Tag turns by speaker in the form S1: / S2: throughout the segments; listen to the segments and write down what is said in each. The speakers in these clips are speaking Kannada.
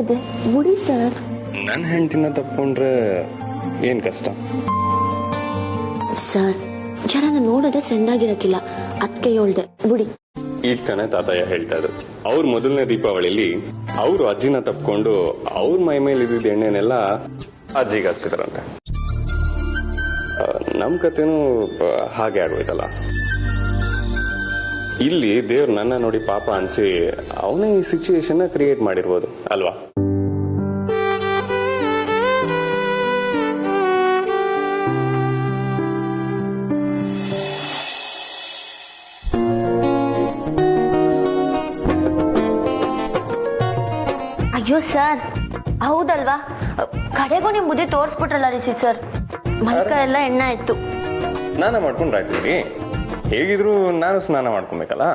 S1: ನೋಡಿದೆ ಬಿಡಿ ಸರ್.
S2: ನನ್ನ ಹೆಂಡತಿನ ತಪ್ಕೊಂಡ್ರೆ ಏನ್ ಕಷ್ಟ
S1: ಸರ್? ಜನ ನೋಡಿದ್ರೆ ಸೆಂದಾಗಿರಕ್ಕಿಲ್ಲ, ಅದಕ್ಕೆ ಹೇಳ್ದೆ ಬಿಡಿ.
S2: ಈಗ ತಾನೇ ತಾತಯ್ಯ ಹೇಳ್ತಾ ಇದ್ರು, ಅವ್ರ ಮೊದಲನೇ ದೀಪಾವಳಿಲಿ ಅವ್ರು ಅಜ್ಜಿನ ತಪ್ಕೊಂಡು ಅವ್ರ ಮೈ ಮೇಲೆ ಇದ್ದಿದ್ದ ಎಣ್ಣೆನೆಲ್ಲ ಅಜ್ಜಿಗೆ ಹಚ್ಚಿದ್ರಂತೆ. ನಮ್ ಕತೆನೂ ಹಾಗೆ ಆಗೋಯ್ತಲ್ಲ. ಇಲ್ಲಿ ದೇವ್ರು ನನ್ನ ನೋಡಿ ಪಾಪ ಅನ್ಸಿ ಅವನೇ ಈ ಸಿಚುವೇಶನ್ ಕ್ರಿಯೇಟ್ ಮಾಡಿರ್ಬೋದು ಅಲ್ವಾ?
S1: ಅಯ್ಯೋ ಸರ್, ಹೌದಲ್ವಾ? ಕಡೆಗೂ ನಿಮ್ ಬುದ್ಧಿ ತೋರ್ಸ್ಬಿಟ್ರಲ್ಲ ರಿಷಿ ಸರ್. ಮೈಕ ಎಲ್ಲ ಎಣ್ಣೆ ಆಯ್ತು.
S2: ಸ್ನಾನ ಮಾಡ್ಕೊಂಡ್ರೆ ಆಗ್ತೀವಿ, ಹೇಗಿದ್ರು ನಾನು ಸ್ನಾನ ಮಾಡ್ಕೊಬೇಕಲ್ಲ.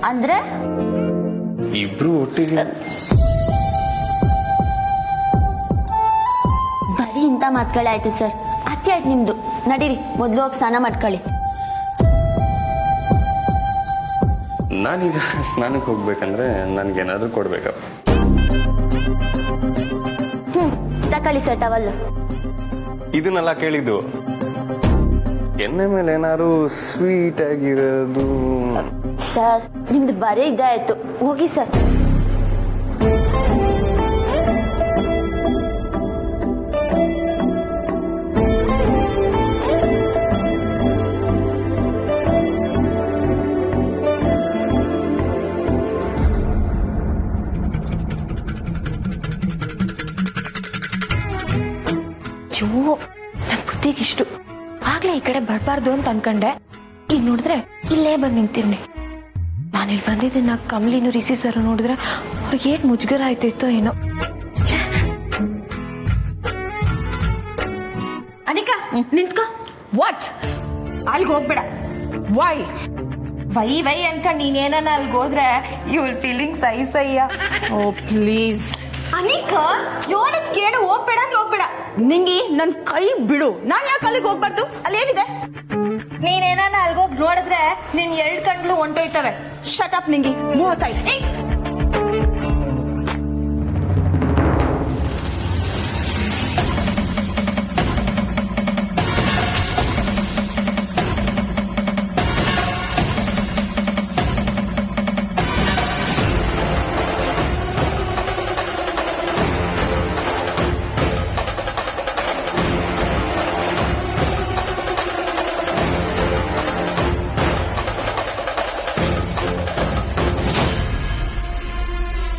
S1: ಅಂದ್ರೆ
S2: ಇಬ್ರು ಒಟ್ಟಿಗೆ
S1: ಬರೀ ಇಂಥ ಮಾತುಗಳೇ ಆಯ್ತು ಸರ್. ಅತಿ ಆಯ್ತು ನಿಮ್ದು. ನಡೀರಿ, ಮೊದ್ಲು ಹೋಗಿ ಸ್ನಾನ ಮಾಡ್ಕೊಳ್ಳಿ.
S2: ನಾನೀಗ ಸ್ನಾನಕ್ಕೆ ಹೋಗ್ಬೇಕಂದ್ರೆ ನನ್ಗೇನಾದ್ರೂ ಕೊಡ್ಬೇಕಪ್ಪ.
S1: ತಕೊಳ್ಳಿ ಸರ್ ಟವಲ್.
S2: ಇದನ್ನೆಲ್ಲ ಕೇಳಿದ್ದು ಎಣ್ಣೆ ಮೇಲೆ ಏನಾದ್ರು ಸ್ವೀಟ್ ಆಗಿರೋದು.
S1: ಸರ್ ನಿಮ್ದು ಬರೀ ಇದಾಯ್ತು, ಹೋಗಿ ಸರ್.
S3: ನನ್ ಬುದ್ಧಿಗಿಷ್ಟು ಆಗ್ಲೇ ಈ ಕಡೆ ಬರ್ಬಾರ್ದು ಅಂತ ಅನ್ಕೊಂಡೆ. ಈಗ ನೋಡಿದ್ರೆ ಇಲ್ಲೇ ಬಂದ್ ನಿಂತಿರ್ನಿ. ನಾನಿಲ್ಲಿ ಬಂದಿದ್ದೀನಿ. ಕಮಲಿನು ರಿಷಿ ಸರ್ ನೋಡಿದ್ರೆ ಅವ್ರಿಗೆ ಏಟ್ ಮುಜುಗರ ಆಯ್ತಾಯ್ತೋ ಏನೋ.
S4: ಅನಿಕಾ ನಿಂತ್ಕೋ. ವಾಟ್? ಅಲ್ಗೆ ಹೋಗ್ಬೇಡ. ವೈ ವೈ ವೈ ಅನ್ಕೊಂಡ್ ನೀನೇನ ಅಲ್ಗೆ ಹೋದ್ರೆ ಯು ವಿಲ್ ಫೀಲಿಂಗ್ ಸೈ ಸೈಯ.
S3: ಓ ಪ್ಲೀಸ್
S4: ಅನಿಕಾ, ಯೋಡದ್ ಕೇಳು. ಹೋಗ್ಬೇಡ ಅಂದ್ರೆ ಹೋಗ್ಬೇಡ. ನಿಂಗಿ ನನ್ ಕೈ ಬಿಡು. ನಾನ್ ಯಾಕೆ ಅಲ್ಲಿಗೆ ಹೋಗ್ಬಾರ್ದು? ಅಲ್ಲೇನಿದೆ? ನೀನೇನ ಅಲ್ಗೋಗ್ ನೋಡಿದ್ರೆ ನಿನ್ 2 ಕಣ್ಗಳು ಹೊಂಟೋಯ್ತವೆ. ಶಟ್ ಅಪ್ ನಿಂಗಿ. Move side.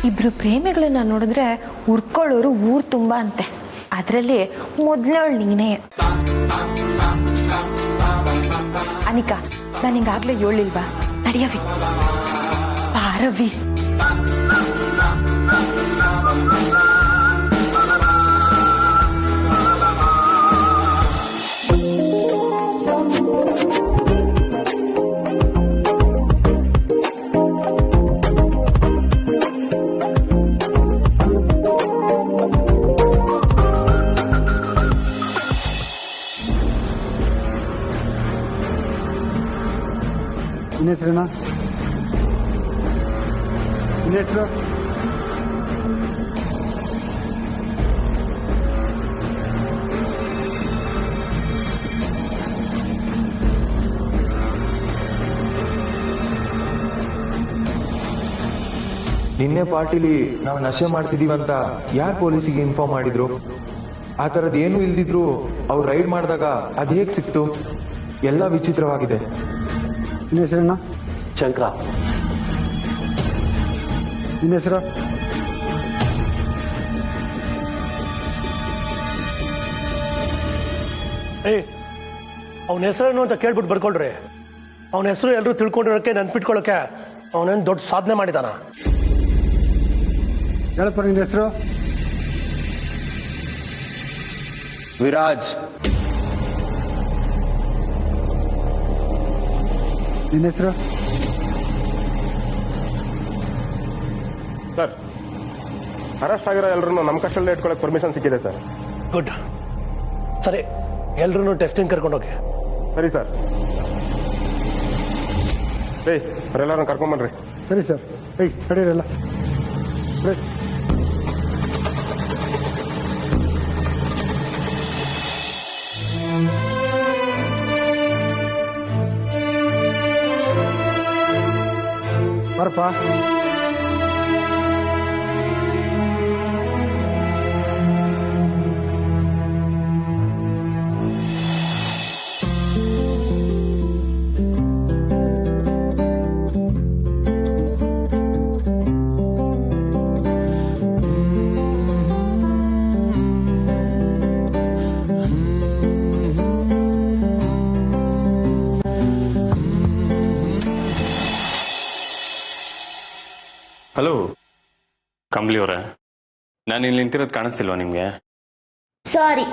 S3: ಇಬ್ರು ಪ್ರೇಮಿಗಳನ್ನ ನೋಡಿದ್ರೆ ಉರ್ಕೊಳ್ಳೋರು ಊರ್ ತುಂಬಾ ಅಂತೆ. ಅದ್ರಲ್ಲಿ ಮೊದ್ಲವಳು ನೀನೇ. ಅನಿಕಾ, ನಾನು ಹಿಂಗಾಗ್ಲೇ ಹೇಳಿಲ್ವಾ? ನಡಿಯವಿ ಪಾರವಿ.
S5: ನಿನ್ನ ಹೆಸರೇನಾ? ನಿನ್ನ ಹೆಸರು?
S6: ನಿನ್ನೆ ಪಾರ್ಟಿಲಿ ನಾವು ನಶೆ ಮಾಡ್ತಿದೀವಂತ ಯಾರು ಪೊಲೀಸಿಗೆ ಇನ್ಫಾರ್ಮ್ ಮಾಡಿದ್ರು? ಆ ತರದ್ ಏನು ಇಲ್ದಿದ್ರು ಅವ್ರು ರೈಡ್ ಮಾಡಿದಾಗ ಅದ್ ಹೇಗ್ ಸಿಕ್ತು? ಎಲ್ಲ ವಿಚಿತ್ರವಾಗಿದೆ.
S5: ನಿನ್ನ ಹೆಸರೇನಾ?
S7: ಶಂಕರ.
S5: ನಿನ್ನ ಹೆಸರು?
S7: ಅವನ ಹೆಸರೇನು ಅಂತ ಕೇಳ್ಬಿಟ್ಟು ಬರ್ಕೊಳ್ರಿ. ಅವನ ಹೆಸರು ಎಲ್ಲರೂ ತಿಳ್ಕೊಂಡಿರೋಕೆ ನೆನ್ಪಿಟ್ಕೊಳ್ಳೋಕೆ ಅವನೇನು ದೊಡ್ಡ ಸಾಧನೆ ಮಾಡಿದಾನ.
S5: ಹೇಳಪ್ಪ ನಿನ್ನ ಹೆಸರು?
S6: ವಿರಾಜ್.
S5: ನಿನ್ನ ಹೆಸರು?
S8: ಸರ್, ಅರೆಸ್ಟ್ ಆಗಿರೋ ಎಲ್ಲರೂ ನಮ್ಮ ಕಸ್ಟಡಿಯಲ್ಲಿ ಇಟ್ಕೊಳ್ಳೋಕೆ ಪರ್ಮಿಷನ್ ಸಿಕ್ಕಿದೆ ಸರ್.
S7: ಗುಡ್. ಸರಿ, ಎಲ್ರೂ ಟೆಸ್ಟಿಂಗ್ ಕರ್ಕೊಂಡೋಗಿ.
S8: ಸರಿ ಸರ್. ಅವರೆಲ್ಲರೂ ಕರ್ಕೊಂಬನ್ರಿ.
S5: ಸರಿ ಸರ್. ನಡೀರಲ್ಲ. ಬ್ರೇಕ್. ಬರಪ್ಪ.
S2: ಹಲೋ ಕಂಬ್ಲಿ ಅವರೇ, ನಾನು ಇಲ್ಲಿ ನಿಂತಿರೋದು ಕಾಣಿಸ್ತಿಲ್ವಾ ನಿಮ್ಗೆ?
S1: ಸಾರಿ.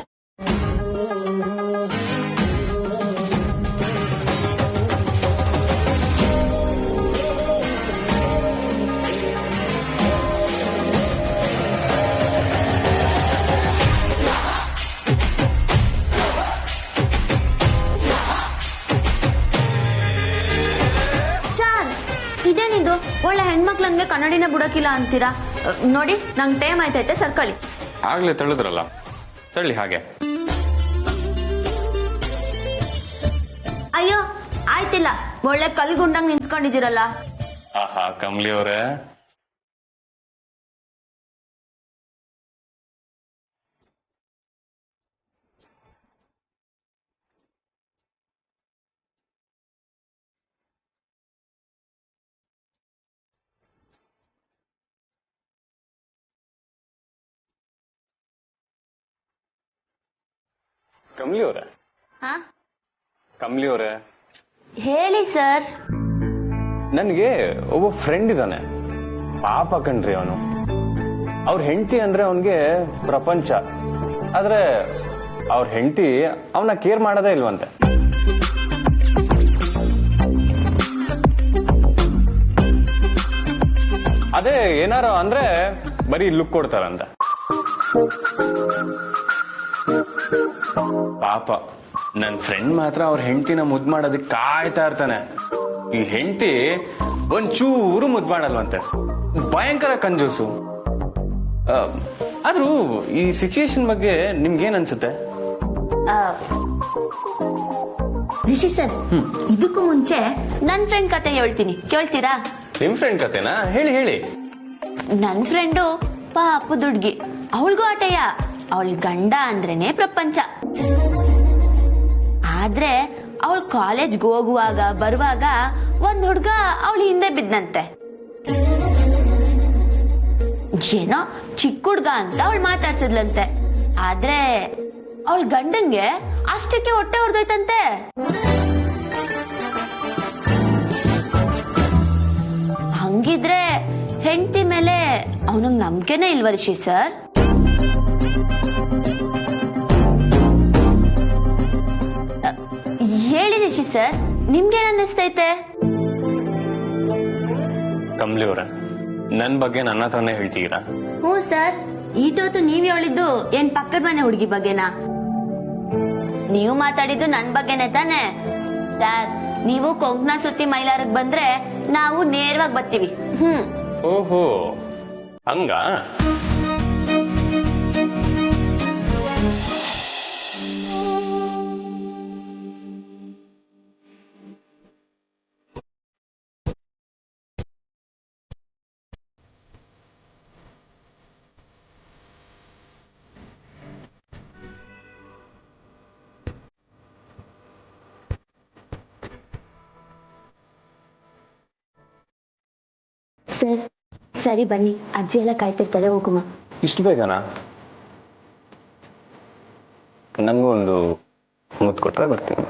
S1: ಇದೇನಿದು ಒಳ್ಳೆ ಹೆಣ್ಮಕ್ಳಂಗೆ ಕನ್ನಡಿನ ಬಿಡೋಕಿಲ್ಲ ಅಂತೀರಾ? ನೋಡಿ ನಂಗೆ ಟೈಮ್ ಆಯ್ತೈತೆ, ಸರ್ಕಳಿ.
S2: ಆಗ್ಲೇ ತಳ್ಳಿದ್ರಲ್ಲ, ತಳ್ಳಿ ಹಾಗೆ.
S1: ಅಯ್ಯೋ ಆಯ್ತಿಲ್ಲ, ಒಳ್ಳೆ ಕಲ್ಗುಂಡಂಗ್ ನಿಂತ್ಕೊಂಡಿದ್ದೀರಲ್ಲ.
S2: ಆಹಾ ಕಮಲಿ ಅವರೇ, ಕಮಲಿ ಅವರೇ,
S1: ಹಾ
S2: ಕಮಲಿ ಅವರೇ,
S1: ಹೇಳಿ ಸರ್.
S2: ನನ್ಗೆ ಒಬ್ಬ ಫ್ರೆಂಡ್ ಇದ್ದಾನೆ, ಪಾಪ ಕಣ್ರಿ ಅವನು. ಅವ್ರ ಹೆಂಡತಿ ಅಂದ್ರೆ ಅವನ್ಗೆ ಪ್ರಪಂಚ. ಆದ್ರೆ ಅವ್ರ ಹೆಂಡತಿ ಅವನ ಕೇರ್ ಮಾಡೋದೇ ಇಲ್ವಂತೆ. ಅದೇ ಏನಾರ ಅಂದ್ರೆ ಬರೀ ಲುಕ್ ಕೊಡ್ತಾರಂತ. ಪಾಪ ನನ್ ಫ್ರೆಂಡ್ ಮಾತ್ರ ಅವ್ರ ಹೆಂಡತಿನ ಮುದ್ ಮಾಡೋದಕ್ಕೆ ಕಾಯ್ತಾ ಇರ್ತಾನೆ. ಈ ಹೆಂಡತಿ ಒಂಚೂರು ಮುದ್ ಮಾಡಲ್ವಂತೆ, ಭಯಂಕರ ಕಂಜೂಸು. ಆದ್ರೂ ಈ ಸಿಚುಯೇಷನ್ ಬಗ್ಗೆ ನಿಮ್ಗೇನ್ ಅನ್ಸುತ್ತೆ?
S1: ರಿಷಿ ಸರ್, ಇದಕ್ಕೂ ಮುಂಚೆ ನನ್ ಫ್ರೆಂಡ್ ಕತೆ ಹೇಳ್ತೀನಿ, ಕೇಳ್ತೀರಾ?
S2: ನಿಮ್ ಫ್ರೆಂಡ್ ಕತೆನಾ? ಹೇಳಿ ಹೇಳಿ.
S1: ನನ್ ಫ್ರೆಂಡು ಪಾಪು ದುಡ್ಗಿ, ಅವಳಿಗೂ ಆಟಯ್ಯ. ಅವಳ ಗಂಡ ಅಂದ್ರೇನೆ ಪ್ರಪಂಚ. ಆದ್ರೆ ಅವಳು ಕಾಲೇಜ್ಗೆ ಹೋಗುವಾಗ ಬರುವಾಗ ಒಂದ್ ಹುಡ್ಗ ಅವಳು ಹಿಂದೆ ಬಿದ್ದಂತೆ. ಏನೋ ಚಿಕ್ಕ ಹುಡ್ಗ ಅಂತ ಅವಳು ಮಾತಾಡ್ಸಿದ್ಲಂತೆ. ಆದ್ರೆ ಅವಳ ಗಂಡಂಗೆ ಅಷ್ಟಕ್ಕೆ ಹೊಟ್ಟೆ ಹೊಡೆದೋಯ್ತಂತೆ. ಹಂಗಿದ್ರೆ ಹೆಂಡತಿ ಮೇಲೆ ಅವನಿಗೆ ನಂಬಿಕೆನೇ ಇಲ್ವ ರಿಷಿ ಸರ್? ಹೇಳಿ ರಿಷಿ ಸರ್, ನಿಮ್ಗೇನ್ ಅನ್ನಿಸ್ತೈತೆ?
S2: ಕಮಲಿ ಅವರ, ನನ್ ಬಗ್ಗೆ ನನ್ನ ಹತ್ರನೇ ಹೇಳ್ತೀರಾ?
S1: ಹ್ಞೂ ಸರ್, ಈಟೊತ್ತು ನೀವ್ ಹೇಳಿದ್ದು ಏನ್ ಪಕ್ಕದ ಮನೆ ಹುಡುಗಿ ಬಗ್ಗೆನಾ? ನೀವು ಮಾತಾಡಿದ್ದು ನನ್ ಬಗ್ಗೆನೆ ತಾನೆ ಸರ್? ನೀವು ಕೊಂಕಣ ಸುತ್ತಿ ಮೈಲಾರಕ್ ಬಂದ್ರೆ ನಾವು ನೇರವಾಗಿ ಬರ್ತೀವಿ.
S2: ಓಹೋ ಹಂಗ?
S1: ಸರ್ ಸರಿ ಬನ್ನಿ, ಅಜ್ಜಿ ಎಲ್ಲ ಕಾಯ್ತಿರ್ತಾರೆ, ಹೋಗುವ.
S2: ಇಷ್ಟು ಬೇಗನಾ? ನಂಗೂ ಒಂದು ಮುತ್ತು ಕೊಟ್ರೆ ಬರ್ತೀನಿ.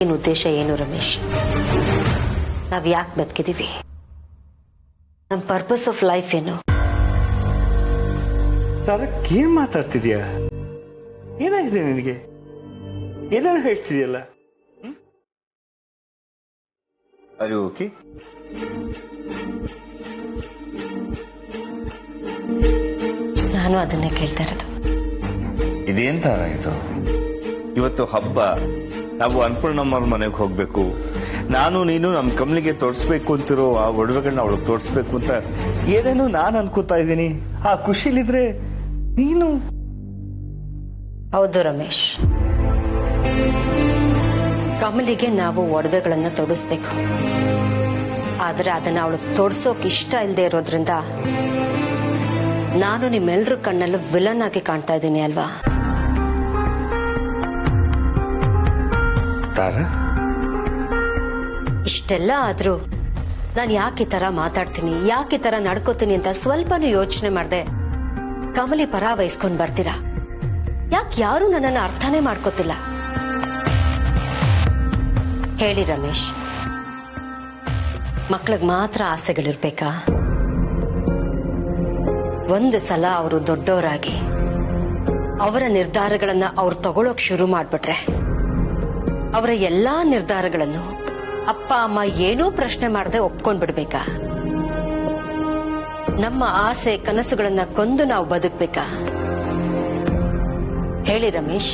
S9: ನಿನ್ನ ಉದ್ದೇಶ ಏನು ರಮೇಶ್? ನಾವ್ ಯಾಕೆ ಬದುಕಿದೀವಿ? ನಮ್ಮ ಪರ್ಪಸ್ ಆಫ್ ಲೈಫ್ ಏನು?
S10: ಏನ್ ಮಾತಾಡ್ತಿದ್ಯಾ? ಏನಾಗಿದೆ ನಿನಗೆ? ಏನಾದ್ರು ಹೇಳ್ತಿದ್ಯಲ್ಲ? ಅರೆ ಓಕೆ.
S9: ನಾನು ಅದನ್ನೇ ಕೇಳ್ತಾ ಇರೋದು.
S10: ಇದೇನ್ ತರ ಇದು? ಇವತ್ತು ಹಬ್ಬ, ನಾವು ಅನ್ನಪೂರ್ಣಮ್ಮವ್ರ ಮನೆಗೆ ಹೋಗ್ಬೇಕು, ನಾನು ನೀನು ನಮ್ಮ ಕಮಲಿಗೆ ತೋರಿಸ್ಬೇಕು ಅಂತಿರೋ ಆ ಒಡವೆಗಳನ್ನ ಅವಳಿಗೆ ತೋರಿಸ್ಬೇಕು ಅಂತ ಏನೇನು ನಾನು ಅನ್ಕೋತಾ ಇದ್ದೀನಿ. ಆ ಖುಷಿಲಿದ್ರೆ ನೀನು.
S9: ಹೌದು ರಮೇಶ್, ಕಮಲಿಗೆ ನಾವು ಒಡವೆಗಳನ್ನ ತೊಡಿಸ್ಬೇಕು. ಆದ್ರೆ ಅದನ್ನ ಅವಳು ತೊಡ್ಸೋಕ್ ಇಷ್ಟ ಇಲ್ಲದೆ ಇರೋದ್ರಿಂದ ನಾನು ನಿಮ್ಮೆಲ್ರ ಕಣ್ಣಲ್ಲೂ ವಿಲನ್ ಆಗಿ ಕಾಣ್ತಾ ಇದ್ದೀನಿ ಅಲ್ವಾ? ಇಷ್ಟೆಲ್ಲ ಆದ್ರೂ ನಾನು ಯಾಕೆ ಈ ತರ ಮಾತಾಡ್ತೀನಿ, ಯಾಕೆ ಈ ತರ ನಡ್ಕೋತೀನಿ ಅಂತ ಸ್ವಲ್ಪನೂ ಯೋಚನೆ ಮಾಡ್ದೆ ಕಮಲಿ ಪರ ವಹಿಸ್ಕೊಂಡ್ ಬರ್ತೀರಾ? ಯಾಕೆ ಯಾರು ನನ್ನನ್ನು ಅರ್ಥನೇ ಮಾಡ್ಕೋತಿಲ್ಲ? ಹೇಳಿ ರಮೇಶ್, ಮಕ್ಳಿಗೆ ಮಾತ್ರ ಆಸೆಗಳಿರ್ಬೇಕಾ? ಒಂದು ಸಲ ಅವರು ದೊಡ್ಡವರಾಗಿ ಅವರ ನಿರ್ಧಾರಗಳನ್ನ ಅವ್ರು ತಗೊಳಕ್ ಶುರು ಮಾಡ್ಬಿಟ್ರೆ ಅವರ ಎಲ್ಲಾ ನಿರ್ಧಾರಗಳನ್ನು ಅಪ್ಪ ಅಮ್ಮ ಏನೂ ಪ್ರಶ್ನೆ ಮಾಡದೆ ಒಪ್ಕೊಂಡ್ಬಿಡ್ಬೇಕಾ? ನಮ್ಮ ಆಸೆ ಕನಸುಗಳನ್ನ ಕೊಂದು ನಾವು ಬದುಕ್ಬೇಕಾ? ಹೇಳಿ ರಮೇಶ್.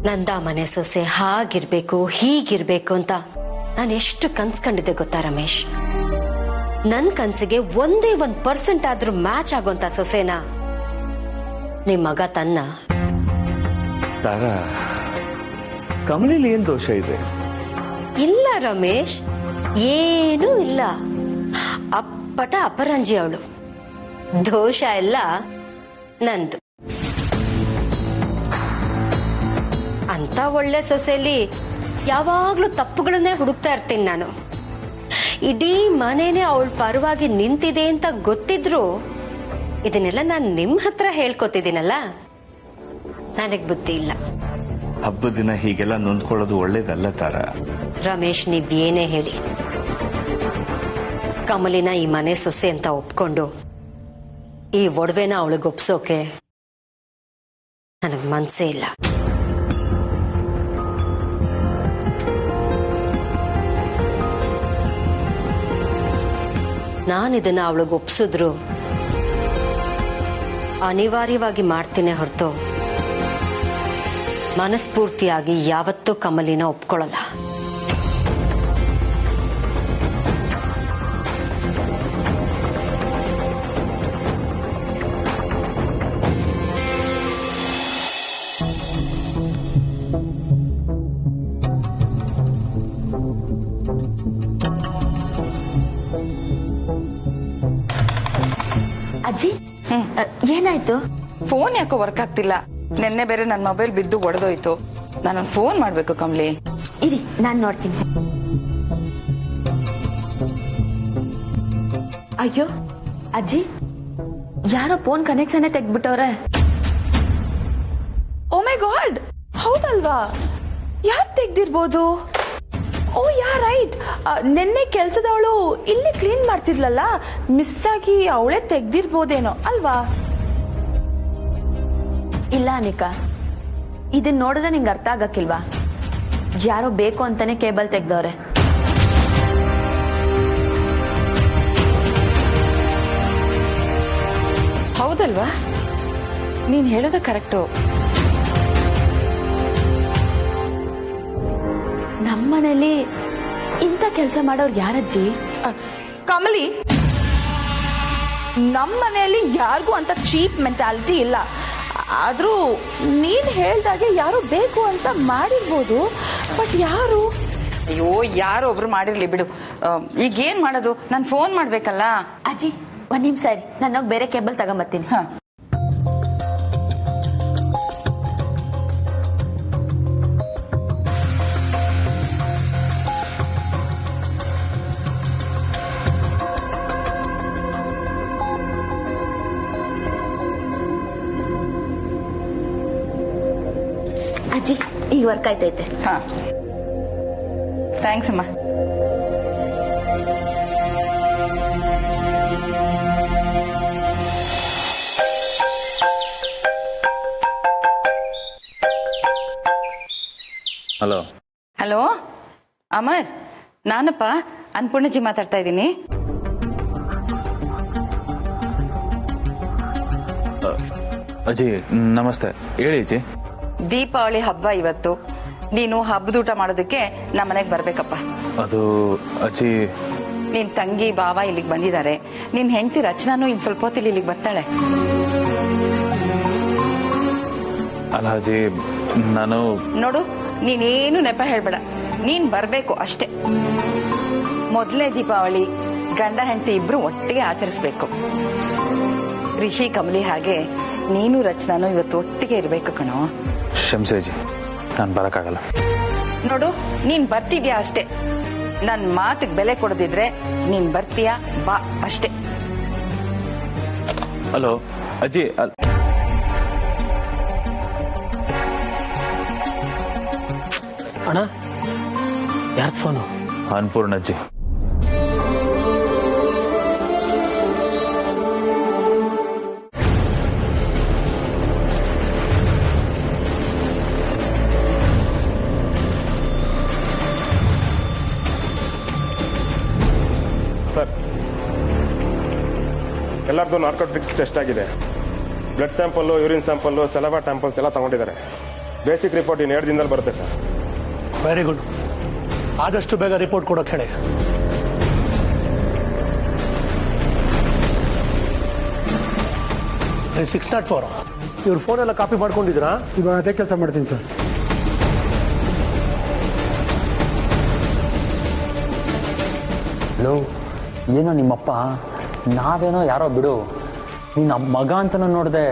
S9: ನಂದ ಮನೆ ಸೊಸೆ ಹಾಗಿರ್ಬೇಕು ಹೀಗಿರ್ಬೇಕು ಅಂತ ನಾನು ಎಷ್ಟು ಕನ್ಸ್ಕೊಂಡಿದ್ದೆ ಗೊತ್ತಾ ರಮೇಶ್? ನನ್ ಕನ್ಸಿಗೆ ಒಂದೇ 1% ಆದ್ರೂ ಮ್ಯಾಚ್ ಆಗೋಂತ ಸೊಸೆನ ನಿಮ್ ಮಗ ತನ್ನ.
S10: ಕಮಲಿಲಿ ಏನ್ ದೋಷ ಇದೆ?
S9: ಇಲ್ಲ ರಮೇಶ್, ಏನೂ ಇಲ್ಲ. ಅಪ್ಪಟ ಅಪರಂಜಿ ಅವಳು. ದೋಷ ಎಲ್ಲ ನಂದು. ಅಂತ ಒಳ್ಳೆ ಸೊಸೆಯಲ್ಲಿ ಯಾವಾಗ್ಲೂ ತಪ್ಪುಗಳನ್ನೇ ಹುಡುಕ್ತಾ ಇರ್ತೀನಿ ನಾನು. ಇಡೀ ಮನೇನೆ ಅವಳ ಪರವಾಗಿ ನಿಂತಿದೆ ಅಂತ ಗೊತ್ತಿದ್ರು ಇದನ್ನೆಲ್ಲ ನಾನು ನಿಮ್ ಹತ್ರ ಹೇಳ್ಕೊತಿದ್ದೀನಲ್ಲ, ನನಗ್ ಬುದ್ಧಿ ಇಲ್ಲ.
S10: ಹಬ್ಬದ ದಿನ ಹೀಗೆಲ್ಲ ನೊಂದ್ಕೊಳ್ಳೋದು ಒಳ್ಳೇದಲ್ಲ ತಾರ.
S9: ರಮೇಶ್, ನೀವ್ ಏನೇ ಹೇಳಿ, ಕಮಲಿನ ಈ ಮನೆ ಸೊಸೆ ಅಂತ ಒಪ್ಕೊಂಡು ಈ ಒಡವೆನ ಅವಳಿಗೆ ಒಪ್ಸೋಕೆ ನನಗ್ ಮನ್ಸೇ ಇಲ್ಲ. ನಾನಿದನ್ನ ಅವಳಿಗೆ ಒಪ್ಸಿದ್ರು ಅನಿವಾರ್ಯವಾಗಿ ಮಾಡ್ತೀನಿ ಹೊರತು ಮನಸ್ಫೂರ್ತಿಯಾಗಿ ಯಾವತ್ತೂ ಕಮಲಿನ ಒಪ್ಕೊಳ್ಳಲ್ಲ.
S1: ಅಜ್ಜಿ, ಏನಾಯ್ತು?
S4: ಫೋನ್ ಯಾಕೋ ವರ್ಕ್ ಆಗ್ತಿಲ್ಲ. ನಿನ್ನೆ ಬೇರೆ ನನ್ನ ಮೊಬೈಲ್ ಬಿದ್ದು ಒಡೆದೋಯ್ತು. ನಾನೊಂದು ಫೋನ್ ಮಾಡ್ಬೇಕು ಕಮಲಿ.
S1: ಇರಿ, ನಾನ್ ನೋಡ್ತೀನಿ. ಅಯ್ಯೋ ಅಜ್ಜಿ, ಯಾರೋ ಫೋನ್ ಕನೆಕ್ಷನ್ ತೆಗ್ದ್ಬಿಟ್ಟವ್ರೆ.
S3: ಓ ಮೈ ಗಾಡ್, ಹೌದಲ್ವಾ? ಯಾರು ತೆಗ್ದಿರ್ಬೋದು? ಓ ಯಾ ರೈಟ್, ನಿನ್ನೆ ಕೆಲ್ಸದವಳು ಇಲ್ಲಿ ಕ್ಲೀನ್ ಮಾಡ್ತಿದ್ಲಲ್ಲ, ಮಿಸ್ ಆಗಿ ಅವಳೇ ತೆಗ್ದಿರ್ಬೋದೇನೋ ಅಲ್ವಾ?
S1: ಇಲ್ಲ ಅನಿಕಾ, ಇದನ್ ನೋಡಿದ್ರೆ ನಿಂಗೆ ಅರ್ಥ ಆಗಕ್ಕಿಲ್ವಾ? ಯಾರೋ ಬೇಕು ಅಂತಾನೆ ಕೇಬಲ್ ತೆಗ್ದವ್ರೆ.
S4: ಹೌದಲ್ವಾ? ನೀನ್ ಹೇಳೋದ ಕರೆಕ್ಟು.
S1: ನಮ್ಮನೇಲಿ ಇಂಥ ಕೆಲಸ ಮಾಡೋರು ಯಾರಜ್ಜಿ?
S3: ಕಮಲಿ, ನಮ್ಮ ಮನೆಯಲ್ಲಿ ಯಾರಿಗೂ ಅಂತ ಚೀಪ್ ಮೆಂಟಾಲಿಟಿ ಇಲ್ಲ. ಆದ್ರೂ ನೀನ್ ಹೇಳ್ದಾಗೆ ಯಾರು ಬೇಕು ಅಂತ ಮಾಡಿರ್ಬೋದು, ಬಟ್ ಯಾರು?
S4: ಅಯ್ಯೋ, ಯಾರೋ ಒಬ್ರು ಮಾಡಿರ್ಲಿ ಬಿಡು. ಈಗ ಏನ್ ಮಾಡೋದು? ನಾನು ಫೋನ್ ಮಾಡ್ಬೇಕಲ್ಲ.
S1: ಅಜ್ಜಿ, ಒಂದ್ ನಿಮಿಷ ಇರಿ, ನಾನು ಹೋಗಿ ಬೇರೆ ಕೇಬಲ್ ತಗೊಂಬರ್ತೀನಿ.
S4: ಹಾ.
S1: ಅಜ್ಜಿ ಈಗ ವರ್ಕ್ ಆಯ್ತೈತೆ.
S4: ಹಾ ಥ್ಯಾಂಕ್ಸ್ ಅಮ್ಮ.
S2: ಹಲೋ.
S4: ಹಲೋ ಅಮರ್, ನಾನಪ್ಪ ಅನ್ಪೂರ್ಣಜಿ ಮಾತಾಡ್ತಾ ಇದ್ದೀನಿ.
S6: ಅಜ್ಜಿ ನಮಸ್ತೆ, ಹೇಳಿ ಅಜ್ಜಿ.
S4: ದೀಪಾವಳಿ ಹಬ್ಬ ಇವತ್ತು. ನೀನು ಹಬ್ಬದೂಟ ಮಾಡೋದಕ್ಕೆ ನಮ್ಮ ಮನೆಗೆ ಬರ್ಬೇಕಪ್ಪ.
S6: ಅದು ಅಜ್ಜಿ,
S4: ನಿನ್ ತಂಗಿ ಬಾವ ಇಲ್ಲಿಗೆ ಬಂದಿದ್ದಾರೆ. ನಿನ್ ಹೆಂಡತಿ ರಚನಾನು ಇನ್ ಸ್ವಲ್ಪ ಹೊತ್ತಿಲ್ಲಿ ಇಲ್ಲಿಗೆ ಬರ್ತಾಳೆ.
S6: ಅಲ್ಲ ಅಜ್ಜಿ, ನಾನು
S4: ನೋಡು, ನೀನೇನು ನೆಪ ಹೇಳ್ಬೇಡ, ನೀನ್ ಬರ್ಬೇಕು ಅಷ್ಟೇ. ಮೊದಲನೇ ದೀಪಾವಳಿ ಗಂಡ ಹೆಂಡತಿ ಇಬ್ರು ಒಟ್ಟಿಗೆ ಆಚರಿಸ್ಬೇಕು. ರಿಷಿ ಕಮಲಿ ಹಾಗೆ ನೀನು ರಚನಾನು ಇವತ್ತು ಒಟ್ಟಿಗೆ ಇರ್ಬೇಕು ಕಣೋ.
S6: ಕ್ಷಮಿಸಿ ಅಜ್ಜಿ, ನಾನು ಬರಕ್ಕಾಗಲ್ಲ.
S4: ನೋಡು, ನೀನ್ ಬರ್ತಿದ್ಯಾ ಅಷ್ಟೇ. ನನ್ ಮಾತಿಗೆ ಬೆಲೆ ಕೊಡದಿದ್ರೆ ನೀನ್ ಬರ್ತೀಯಾ ಬಾ ಅಷ್ಟೇ.
S6: ಹಲೋ ಅಜ್ಜಿ,
S7: ಅಣ್ಣ ಯಾರ್ದು ಫೋನು?
S6: ಅನ್ಪೂರ್ಣ ಅಜ್ಜಿ.
S8: ಸರ್, ಎಲ್ಲರದ್ದು ನಾರ್ಕೋಟಿಕ್ಸ್ ಟೆಸ್ಟ್ ಆಗಿದೆ. Blood sample, urine sample, saliva samples ಎಲ್ಲ ತಗೊಂಡಿದ್ದಾರೆ. ಬೇಸಿಕ್ ರಿಪೋರ್ಟ್ ಇನ್ನು 2 ದಿನದಲ್ಲಿ ಬರುತ್ತೆ ಸರ್.
S7: Very good. ಆದಷ್ಟು ಬೇಗ ರಿಪೋರ್ಟ್ ಕೊಡೋಕೆ ಹೇಳಿ. ಈ 604 ಇವ್ರ ಫೋನ್ ಎಲ್ಲ ಕಾಪಿ ಮಾಡ್ಕೊಂಡಿದ್ರಾ?
S5: ಇವಾಗ ಅದೇ ಕೆಲಸ ಮಾಡ್ತೀನಿ ಸರ್.
S11: ಹಲೋ, ಏನೋ ನಿಮ್ಮಪ್ಪ ನಾವೇನೋ ಯಾರೋ ಬಿಡು, ನೀನು ನಮ್ಮ ಮಗ ಅಂತನೂ ನೋಡದೆ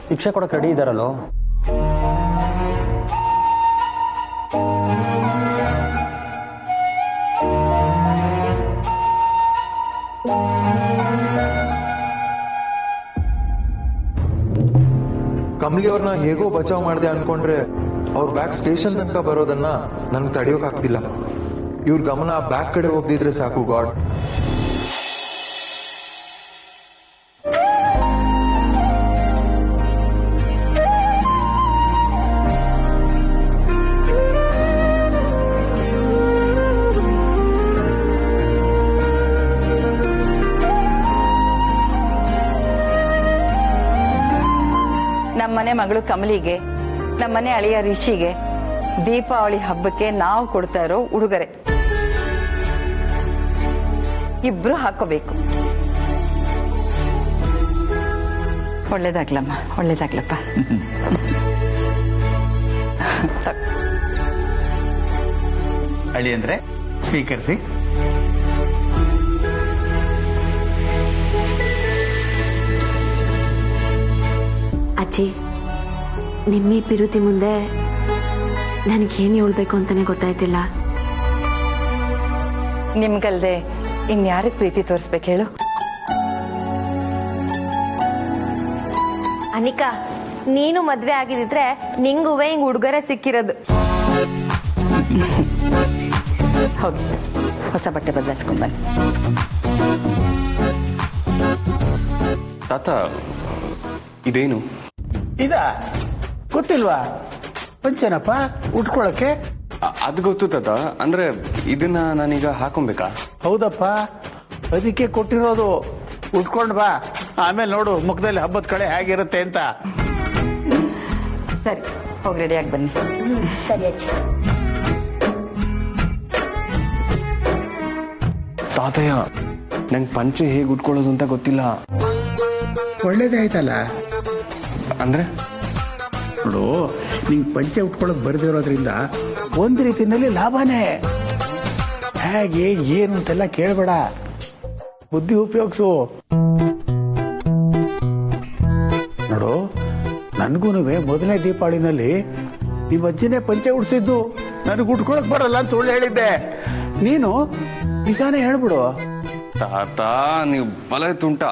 S11: ಶಿಕ್ಷೆ ಕೊಡಕ್ಕೆ ರೆಡಿ ಇದ್ದಾರಲ್ಲೋ.
S6: ಕಮಲಿ ಅವ್ರನ್ನ ಹೇಗೋ ಬಚಾವ್ ಮಾಡಿದೆ ಅನ್ಕೊಂಡ್ರೆ ಅವ್ರ ಬ್ಯಾಕ್ ಸ್ಟೇಷನ್ ತನಕ ಬರೋದನ್ನ ನನ್ಗೆ ತಡೆಯೋಕ್ ಆಗ್ತಿಲ್ಲ. ಇವ್ರ ಗಮನ ಬ್ಯಾಕ್ ಕಡೆ ಹೋಗ್ದಿದ್ರೆ ಸಾಕು. ಗಾಡ್,
S4: ನಮ್ಮನೆ ಮಗಳು ಕಮಲಿಗೆ, ನಮ್ಮನೆ ಅಳಿಯ ರಿಷಿಗೆ ದೀಪಾವಳಿ ಹಬ್ಬಕ್ಕೆ ನಾವು ಕೊಡ್ತಾ ಇರೋ ಉಡುಗೊರೆ ಇಬ್ರು ಹಾಕೋಬೇಕು. ಒಳ್ಳೇದಾಗ್ಲಮ್ಮ, ಒಳ್ಳೇದಾಗ್ಲಪ್ಪ.
S10: ಅಳಿ ಅಂದ್ರೆ ಸ್ವೀಕರಿಸಿ.
S1: ಅಜ್ಜಿ, ನಿಮ್ಮಿ ಪಿರುತಿ ಮುಂದೆ ನನಗೇನು ಹೇಳ್ಬೇಕು ಅಂತಾನೆ ಗೊತ್ತಾಯ್ತಿಲ್ಲ.
S4: ನಿಮ್ಗಲ್ದೆ ಇನ್ಯಾರಿಗೆ ಪ್ರೀತಿ ತೋರಿಸ್ಬೇಕು ಹೇಳು?
S3: ಅನಿಕಾ, ನೀನು ಮದ್ವೆ ಆಗಿದ್ರೆ ನಿಂಗುವೆ ಹಿಂಗ್ ಉಡುಗೊರೆ ಸಿಕ್ಕಿರೋದು.
S4: ಹೌದು, ಹೊಸ ಬಟ್ಟೆ ಬದಲಾಯಿಸ್ಕೊಂಡ್ ಬನ್ನಿ.
S2: ತಾತ, ಇದೇನು?
S7: ಗೊತ್ತಿಲ್ವಾ? ಪಂಚೇನಪ್ಪ ಉಟ್ಕೊಳಕ್ಕೆ.
S2: ಅದು ಗೊತ್ತು ತಾತ, ಅಂದ್ರೆ ಇದನ್ನ ನಾನೀಗ ಹಾಕೊಬೇಕಾ?
S12: ಹೌದಪ್ಪ, ಅದಕ್ಕೆ ಕೊಟ್ಟಿರೋದು. ಉಟ್ಕೊಂಡ್ ಬಾ, ಆಮೇಲೆ ನೋಡು ಮುಖದಲ್ಲಿ ಹಬ್ಬದ ಕಳೆ ಹೇಗಿರುತ್ತೆ ಅಂತ.
S4: ಸರಿ, ಹೋಗಿ ರೆಡಿಯಾಗಿ ಬನ್ನಿ.
S1: ಸರಿ ಅಜ್ಜಿ.
S2: ತಾತಯ್ಯ, ನಂಗೆ ಪಂಚೆ ಹೇಗೆ ಉಟ್ಕೊಳ್ಳೋದು ಅಂತ ಗೊತ್ತಿಲ್ಲ.
S12: ಒಳ್ಳೇದೇ ಆಯ್ತಲ್ಲ.
S2: ಅಂದ್ರೆ
S12: ನೋಡು, ನಿಂಗೆ ಪಂಚೆ ಉಟ್ಕೊಳ್ಳೋದು ಬರೆದಿರೋದ್ರಿಂದ ಒಂದ್ ರೀತಿನಲ್ಲಿ ಲಾಭನೇ. ಹೇಗೆ ಏನು ಅಂತೆಲ್ಲ ಕೇಳಬೇಡ, ಬುದ್ಧಿ ಉಪಯೋಗಿಸು. ನೋಡು, ನನ್ಗೂನುವೆ ಮೊದಲನೇ ದೀಪಾವಳಿನಲ್ಲಿ ನಿಮ್ಮ ಅಜ್ಜಿನೇ ಪಂಚೆ ಉಡ್ಸಿದ್ದು. ನನಗೆ ಉಟ್ಕೊಳಕ್ ಬರಲ್ಲ ಅಂತ ಸುಳ್ಳು ಹೇಳಿದ್ದೆ. ನೀನು ನಿಜಾನೇ ಹೇಳ್ಬಿಡು.
S2: ತಾತ, ನೀವು ಬಲ ತುಂಟ.